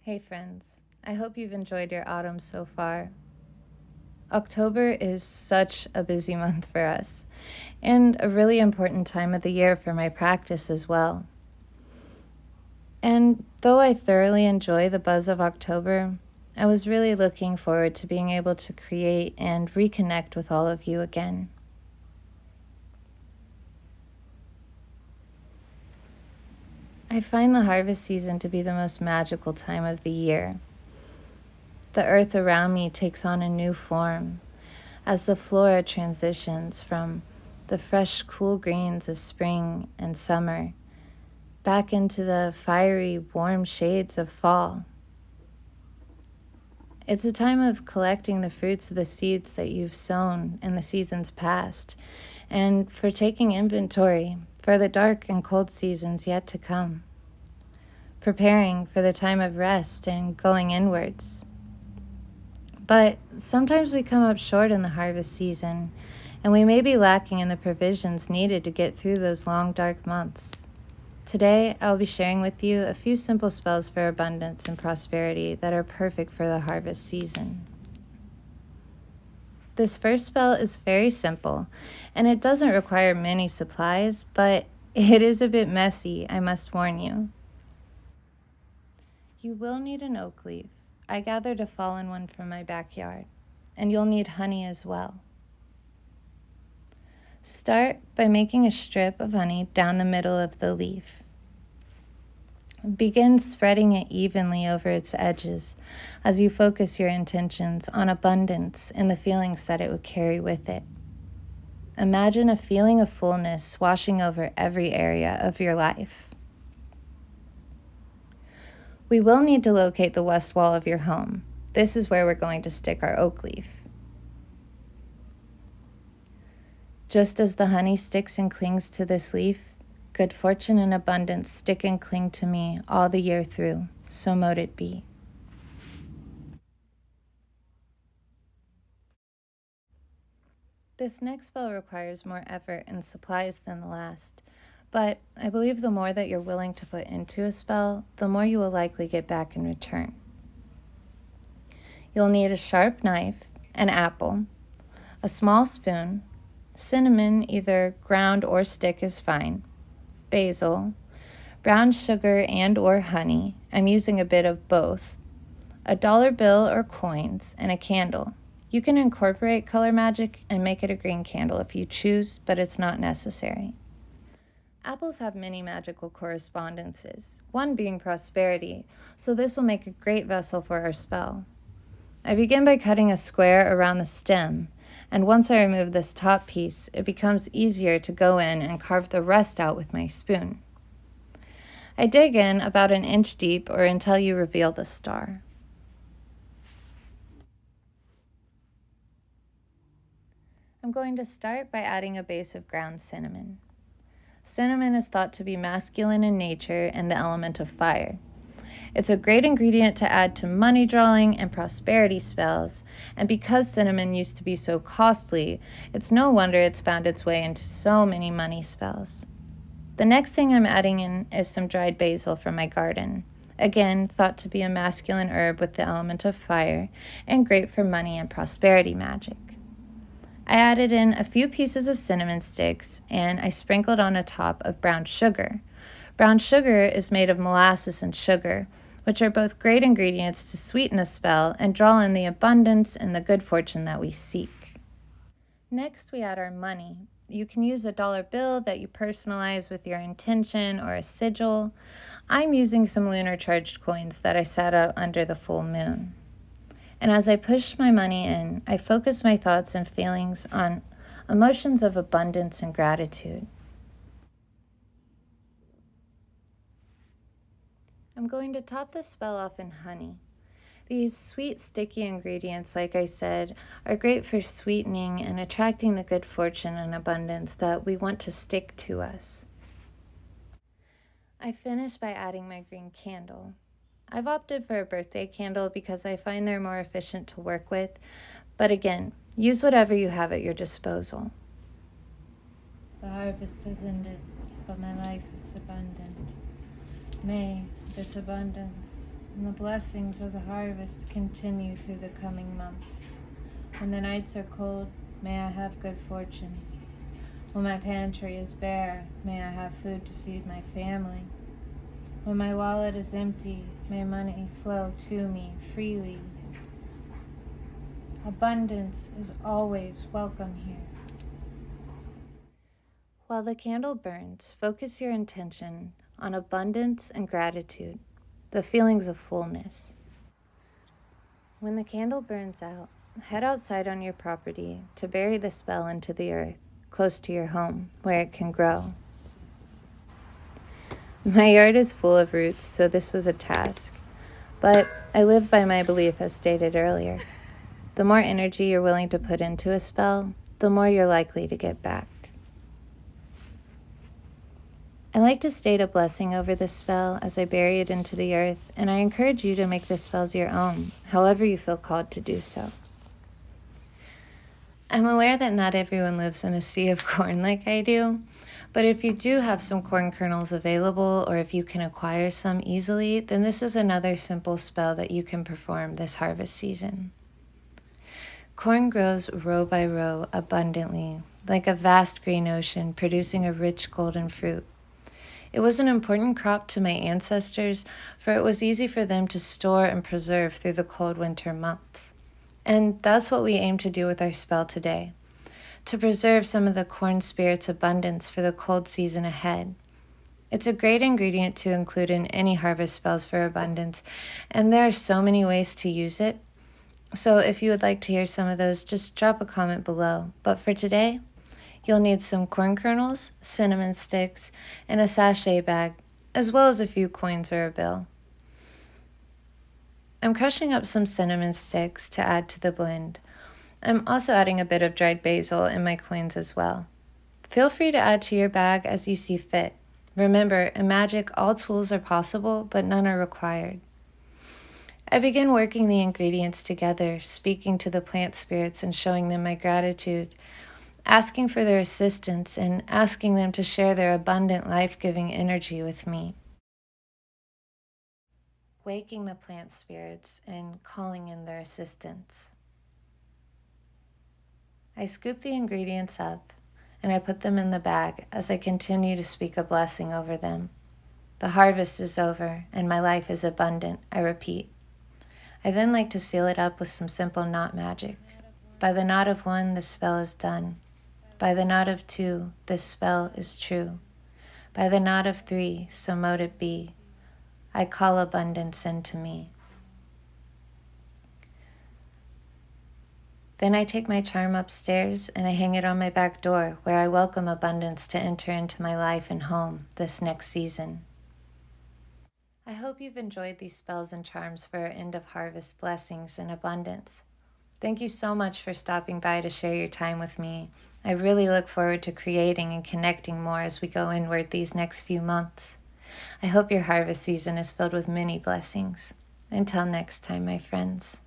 Hey friends, I hope you've enjoyed your autumn so far. October is such a busy month for us, and a really important time of the year for my practice as well. And though I thoroughly enjoy the buzz of October, I was really looking forward to being able to create and reconnect with all of you again. I find the harvest season to be the most magical time of the year. The earth around me takes on a new form as the flora transitions from the fresh, cool greens of spring and summer back into the fiery, warm shades of fall. It's a time of collecting the fruits of the seeds that you've sown in the seasons past, and for taking inventory for the dark and cold seasons yet to come, preparing for the time of rest and going inwards. But sometimes we come up short in the harvest season, and we may be lacking in the provisions needed to get through those long, dark months. Today, I'll be sharing with you a few simple spells for abundance and prosperity that are perfect for the harvest season. This first spell is very simple, and it doesn't require many supplies, but it is a bit messy, I must warn you. You will need an oak leaf. I gathered a fallen one from my backyard, and you'll need honey as well. Start by making a strip of honey down the middle of the leaf. Begin spreading it evenly over its edges as you focus your intentions on abundance and the feelings that it would carry with it. Imagine a feeling of fullness washing over every area of your life. We will need to locate the west wall of your home. This is where we're going to stick our oak leaf. Just as the honey sticks and clings to this leaf, good fortune and abundance stick and cling to me all the year through, so mote it be. This next spell requires more effort and supplies than the last, but I believe the more that you're willing to put into a spell, the more you will likely get back in return. You'll need a sharp knife, an apple, a small spoon, cinnamon, either ground or stick is fine, basil, brown sugar and or honey, I'm using a bit of both, a dollar bill or coins, and a candle. You can incorporate color magic and make it a green candle if you choose, but it's not necessary. Apples have many magical correspondences, one being prosperity, so this will make a great vessel for our spell. I begin by cutting a square around the stem, and once I remove this top piece, it becomes easier to go in and carve the rest out with my spoon. I dig in about an inch deep or until you reveal the star. I'm going to start by adding a base of ground cinnamon. Cinnamon is thought to be masculine in nature and the element of fire. It's a great ingredient to add to money drawing and prosperity spells, and because cinnamon used to be so costly, it's no wonder it's found its way into so many money spells. The next thing I'm adding in is some dried basil from my garden, again thought to be a masculine herb with the element of fire and great for money and prosperity magic. I added in a few pieces of cinnamon sticks, and I sprinkled on a top of brown sugar. Brown sugar is made of molasses and sugar, which are both great ingredients to sweeten a spell and draw in the abundance and the good fortune that we seek. Next, we add our money. You can use a dollar bill that you personalize with your intention or a sigil. I'm using some lunar charged coins that I set out under the full moon. And as I push my money in, I focus my thoughts and feelings on emotions of abundance and gratitude. I'm going to top the spell off in honey. These sweet, sticky ingredients, like I said, are great for sweetening and attracting the good fortune and abundance that we want to stick to us. I finish by adding my green candle. I've opted for a birthday candle because I find they're more efficient to work with, but again, use whatever you have at your disposal. The harvest has ended, but my life is abundant. May this abundance and the blessings of the harvest continue through the coming months. When the nights are cold, may I have good fortune. When my pantry is bare, may I have food to feed my family. When my wallet is empty, may money flow to me freely. Abundance is always welcome here. While the candle burns, focus your intention on abundance and gratitude, the feelings of fullness. When the candle burns out, head outside on your property to bury the spell into the earth, close to your home, where it can grow. My yard is full of roots, so this was a task, but I live by my belief as stated earlier. The more energy you're willing to put into a spell, the more you're likely to get back. I like to state a blessing over this spell as I bury it into the earth, and I encourage you to make the spells your own, however you feel called to do so. I'm aware that not everyone lives in a sea of corn like I do, but if you do have some corn kernels available, or if you can acquire some easily, then this is another simple spell that you can perform this harvest season. Corn grows row by row abundantly, like a vast green ocean producing a rich golden fruit. It was an important crop to my ancestors, for it was easy for them to store and preserve through the cold winter months. And that's what we aim to do with our spell today, to preserve some of the corn spirit's abundance for the cold season ahead. It's a great ingredient to include in any harvest spells for abundance, and there are so many ways to use it. So if you would like to hear some of those, just drop a comment below. But for today, you'll need some corn kernels, cinnamon sticks, and a sachet bag, as well as a few coins or a bill. I'm crushing up some cinnamon sticks to add to the blend. I'm also adding a bit of dried basil in my coins as well. Feel free to add to your bag as you see fit. Remember, in magic, all tools are possible, but none are required. I begin working the ingredients together, speaking to the plant spirits and showing them my gratitude, asking for their assistance and asking them to share their abundant, life-giving energy with me. Waking the plant spirits and calling in their assistance. I scoop the ingredients up and I put them in the bag as I continue to speak a blessing over them. The harvest is over and my life is abundant, I repeat. I then like to seal it up with some simple knot magic. By the knot of one, the spell is done. By the knot of two, this spell is true. By the knot of three, so mote it be. I call abundance into me. Then I take my charm upstairs and I hang it on my back door, where I welcome abundance to enter into my life and home this next season. I hope you've enjoyed these spells and charms for our end of harvest blessings and abundance. Thank you so much for stopping by to share your time with me. I really look forward to creating and connecting more as we go inward these next few months. I hope your harvest season is filled with many blessings. Until next time, my friends.